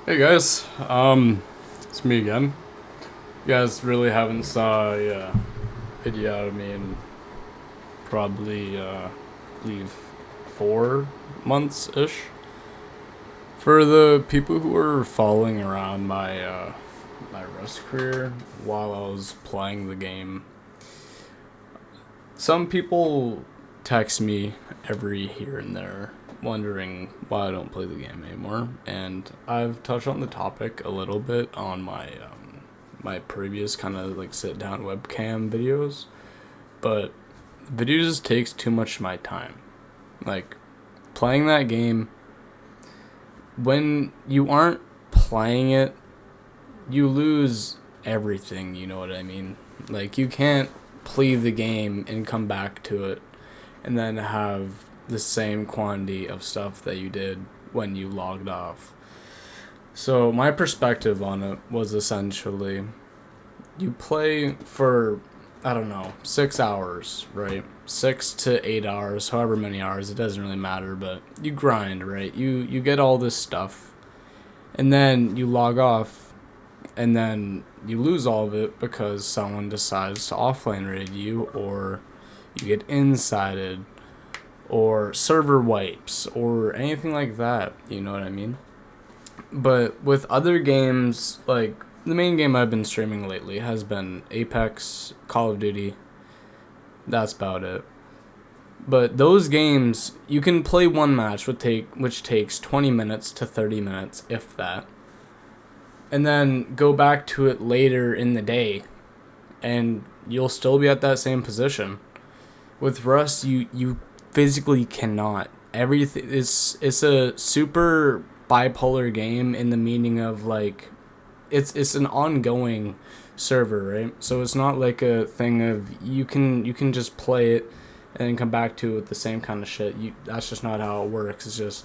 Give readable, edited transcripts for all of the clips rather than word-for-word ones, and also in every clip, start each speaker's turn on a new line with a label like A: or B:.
A: Hey guys, it's me again. You guys really haven't saw a video out of me in probably, believe 4 months ish. For the people who were following around my Rust career while I was playing the game, some people text me every here and there wondering why I don't play the game anymore, and I've touched on the topic a little bit on my previous kind of like sit down webcam videos, but video just takes too much of my time. Like playing that game, when you aren't playing it, you lose everything, you know what I mean? Like you can't play the game and come back to it and then have the same quantity of stuff that you did when you logged off. So my perspective on it was essentially you play for, I don't know, 6 hours, right? 6 to 8 hours, however many hours, it doesn't really matter, but you grind, right? You get all this stuff and then you log off and then you lose all of it because someone decides to offlane raid you, or you get insided, or server wipes, or anything like that, you know what I mean? But with other games, like the main game I've been streaming lately has been Apex, Call of Duty. That's about it. But those games, you can play one match which takes 20 minutes to 30 minutes, if that, and then go back to it later in the day, and you'll still be at that same position. With Rust, you physically cannot. Everything is it's a super bipolar game in the meaning of like it's an ongoing server, right? So it's not like a thing of you can just play it and then come back to it with the same kind of shit. That's just not how it works. It's just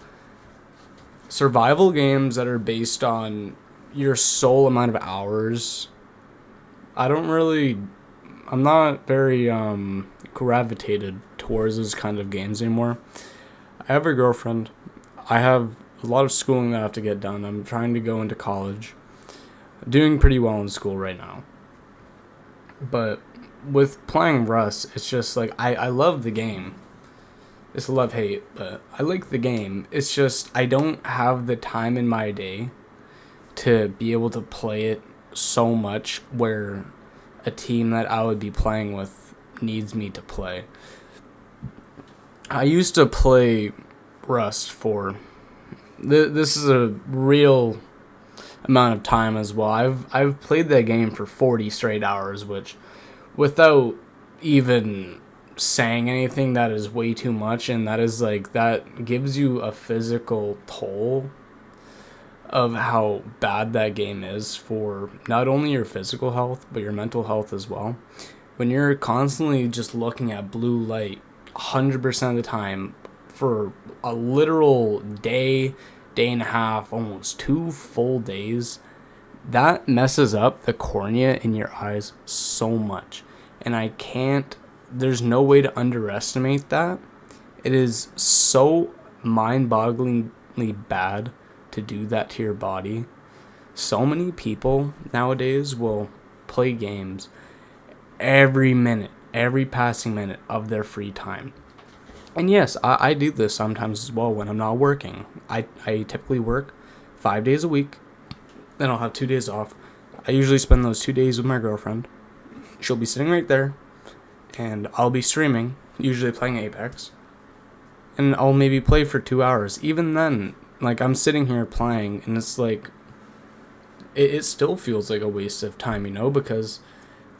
A: survival games that are based on your sole amount of hours. I don't really I'm not very gravitated towards those kind of games anymore. I have a girlfriend. I have a lot of schooling that I have to get done. I'm trying to go into college. Doing pretty well in school right now. But with playing Rust, it's just like I love the game. It's a love hate, but I like the game. It's just I don't have the time in my day to be able to play it so much where a team that I would be playing with needs me to play. I used to play Rust for this is a real amount of time as well. I've played that game for 40 straight hours, which without even saying anything, that is way too much, and that is like that gives you a physical toll of how bad that game is for not only your physical health but your mental health as well. When you're constantly just looking at blue light 100% of the time for a literal day, day and a half, almost 2 full days, that messes up the cornea in your eyes so much. And there's no way to underestimate that. It is so mind bogglingly bad to do that to your body. So many people nowadays will play games every minute, every passing minute of their free time. And yes, I do this sometimes as well when I'm not working. I typically work 5 days a week, then I'll have 2 days off. I usually spend those 2 days with my girlfriend. She'll be sitting right there, and I'll be streaming, usually playing Apex, and I'll maybe play for 2 hours. Even then, like I'm sitting here playing, and it's like it still feels like a waste of time, because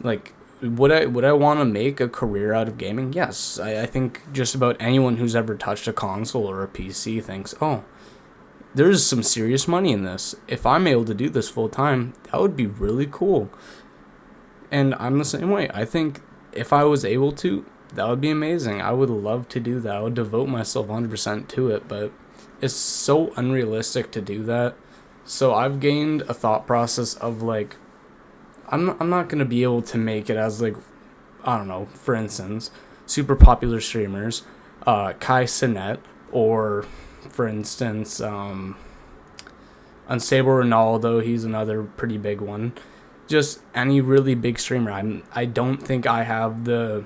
A: like would I want to make a career out of gaming? Yes, I think just about anyone who's ever touched a console or a PC thinks, oh, there's some serious money in this. If I'm able to do this full time, that would be really cool. And I'm the same way. I think if I was able to, that would be amazing. I would love to do that. I would devote myself 100% to it, but it's so unrealistic to do that. So I've gained a thought process of like, I'm not going to be able to make it as like, I don't know, for instance, super popular streamers, Kai Sinet, or for instance, Unstable Ronaldo, he's another pretty big one. Just any really big streamer. I don't think I have the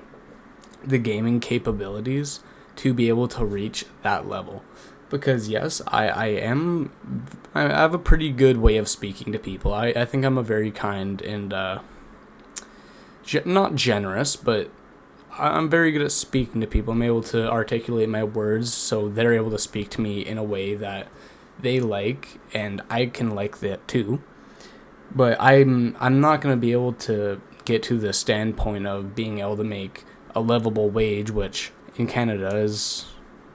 A: gaming capabilities to be able to reach that level. Because yes, I have a pretty good way of speaking to people. I think I'm a very kind and not generous, but I'm very good at speaking to people. I'm able to articulate my words so they're able to speak to me in a way that they like, and I can like that too. But I'm not going to be able to get to the standpoint of being able to make a livable wage, which in Canada is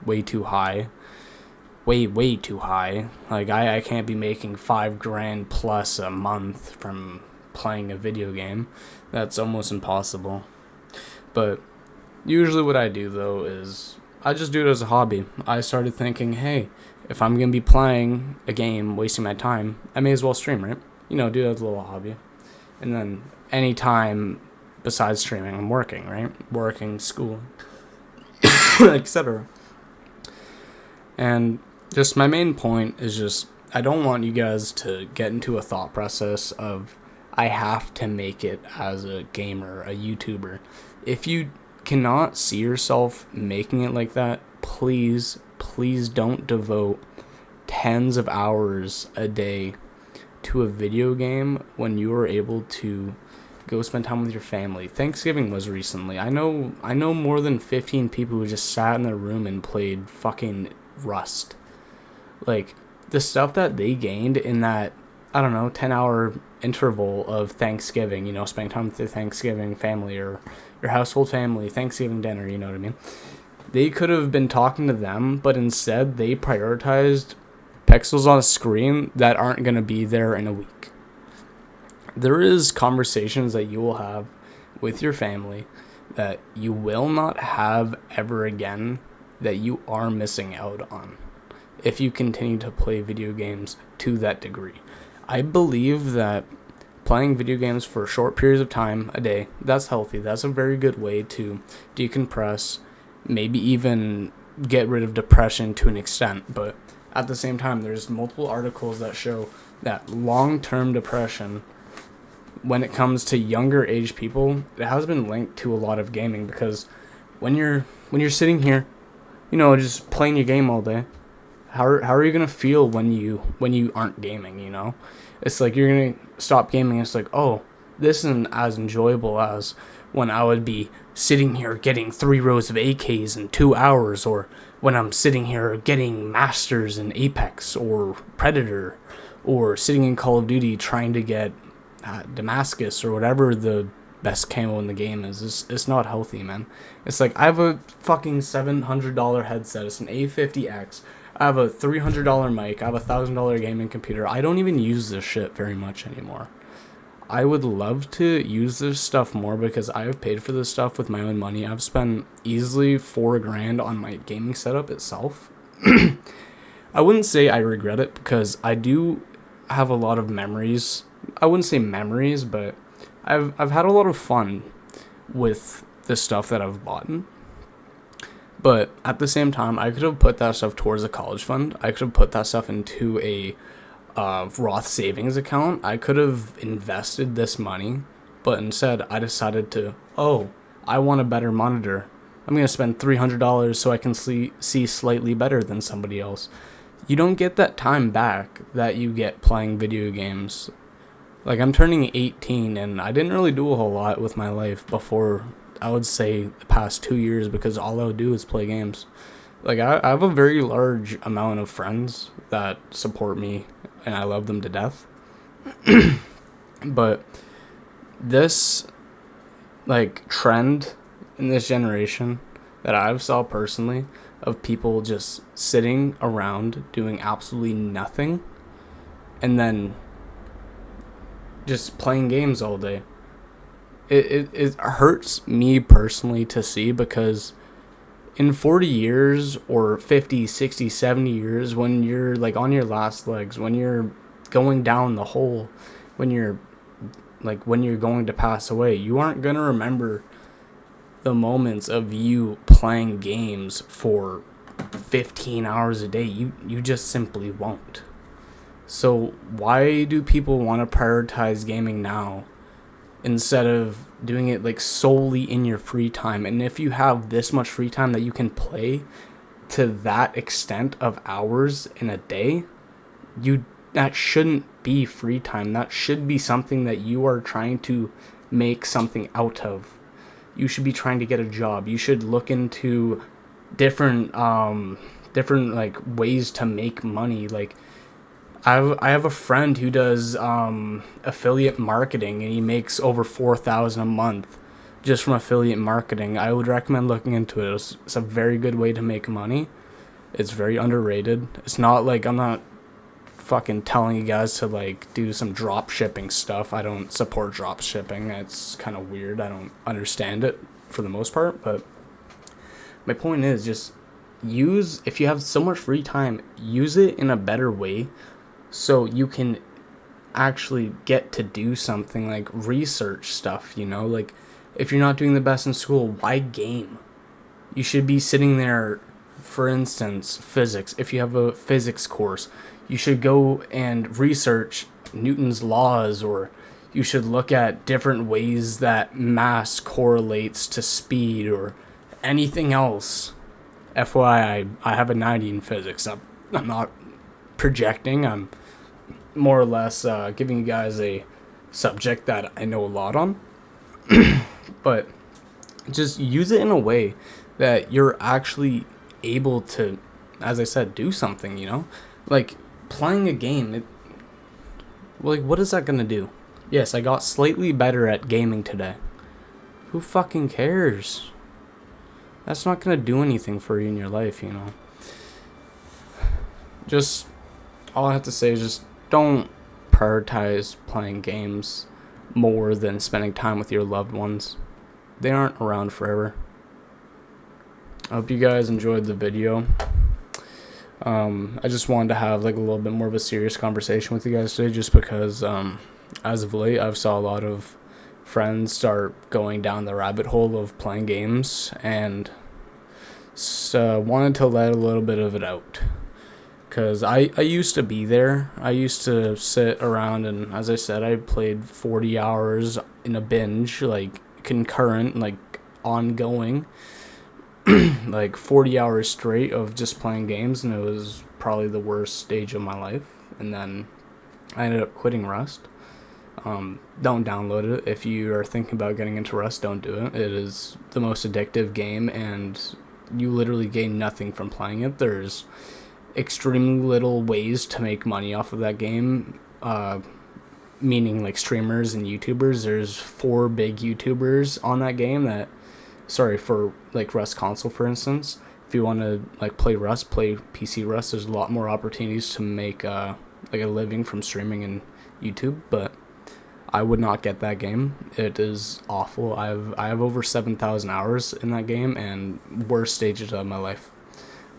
A: way too high. Way too high. Like, I can't be making $5,000 plus a month from playing a video game. That's almost impossible. But usually what I do, though, is I just do it as a hobby. I started thinking, hey, if I'm going to be playing a game, wasting my time, I may as well stream, right? Do it as a little hobby. And then any time besides streaming, I'm working, right? Working, school, etc. And just my main point is just, I don't want you guys to get into a thought process of, I have to make it as a gamer, a YouTuber. If you cannot see yourself making it like that, please don't devote tens of hours a day to a video game when you are able to go spend time with your family. Thanksgiving was recently. I know more than 15 people who just sat in their room and played fucking Rust. Like, the stuff that they gained in that, 10-hour interval of Thanksgiving, spending time with your Thanksgiving family or your household family, Thanksgiving dinner, you know what I mean? They could have been talking to them, but instead they prioritized pixels on a screen that aren't going to be there in a week. There is conversations that you will have with your family that you will not have ever again that you are missing out on if you continue to play video games to that degree. I believe that playing video games for short periods of time a day, that's healthy. That's a very good way to decompress, maybe even get rid of depression to an extent. But at the same time, there's multiple articles that show that long-term depression, when it comes to younger age people, it has been linked to a lot of gaming, because when you're sitting here, just playing your game all day, how are you gonna feel when you aren't gaming? It's like you're gonna stop gaming. It's like, oh, this isn't as enjoyable as when I would be sitting here getting 3 rows of AKs in 2 hours, or when I'm sitting here getting Masters in Apex or Predator, or sitting in Call of Duty trying to get Damascus or whatever the best camo in the game is. It's not healthy, man. It's like, I have a fucking $700 headset. It's an A50X. I have a $300 mic. I have a $1,000 gaming computer. I don't even use this shit very much anymore. I would love to use this stuff more because I have paid for this stuff with my own money. I've spent easily $4,000 on my gaming setup itself. I wouldn't say I regret it, because I do have a lot of memories. I wouldn't say memories, but I've had a lot of fun with the stuff that I've bought. But at the same time, I could have put that stuff towards a college fund. I could have put that stuff into a Roth savings account. I could have invested this money, but instead I decided to, I want a better monitor. I'm going to spend $300 so I can see slightly better than somebody else. You don't get that time back that you get playing video games. Like, I'm turning 18, and I didn't really do a whole lot with my life before, I would say, the past 2 years, because all I would do is play games. Like, I have a very large amount of friends that support me, and I love them to death. But this, trend in this generation that I've saw personally, of people just sitting around doing absolutely nothing, and then just playing games all day. It hurts me personally to see, because in 40 years or 50, 60, 70 years, when you're on your last legs, when you're going down the hole, when you're going to pass away, you aren't going to remember the moments of you playing games for 15 hours a day. You just simply won't. So why do people want to prioritize gaming now instead of doing it like solely in your free time? And if you have this much free time that you can play to that extent of hours in a day, that shouldn't be free time. That should be something that you are trying to make something out of. You should be trying to get a job. You should look into different like ways to make money. Like I have a friend who does affiliate marketing, and he makes over 4,000 a month just from affiliate marketing. I would recommend looking into it. It's a very good way to make money. It's very underrated. It's not like, I'm not fucking telling you guys to like do some drop shipping stuff. I don't support drop shipping. It's kind of weird. I don't understand it for the most part, but my point is just if you have so much free time, use it in a better way so you can actually get to do something like research stuff, like if you're not doing the best in school, why game? You should be sitting there. For instance, physics. If you have a physics course, you should go and research Newton's laws, or you should look at different ways that mass correlates to speed or anything else. FYI, I have a 90 in physics. I'm not projecting. I'm more or less giving you guys a subject that I know a lot on. But just use it in a way that you're actually able to, as I said, do something, like playing a game. Like, what is that gonna do? Yes, I got slightly better at gaming today. Who fucking cares? That's not gonna do anything for you in your life, Just, all I have to say is just don't prioritize playing games more than spending time with your loved ones. They aren't around forever. I hope you guys enjoyed the video. I just wanted to have like a little bit more of a serious conversation with you guys today, just because as of late I've saw a lot of friends start going down the rabbit hole of playing games, and so wanted to let a little bit of it out, because I used to be there. I used to sit around and, as I said, I played 40 hours in a binge, like concurrent, like ongoing, like 40 hours straight of just playing games, and it was probably the worst stage of my life. And then I ended up quitting Rust. Don't download it. If you are thinking about getting into Rust, don't do it. It is the most addictive game, and you literally gain nothing from playing it. There's extremely little ways to make money off of that game, meaning like streamers and YouTubers. There's 4 big YouTubers on that game for like Rust console, for instance. If you want to like play Rust, play PC Rust, there's a lot more opportunities to make like a living from streaming and YouTube. But I would not get that game. It is awful. I have over 7,000 hours in that game, and worst stages of my life.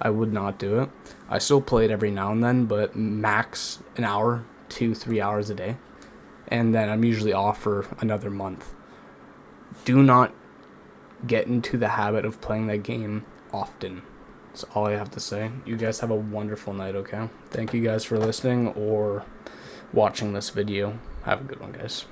A: I would not do it. I still play it every now and then, but max an hour, 2-3 hours a day, and then I'm usually off for another month. Do not get into the habit of playing that game often. That's all I have to say. You guys have a wonderful night, okay? Thank you guys for listening or watching this video. Have a good one, guys.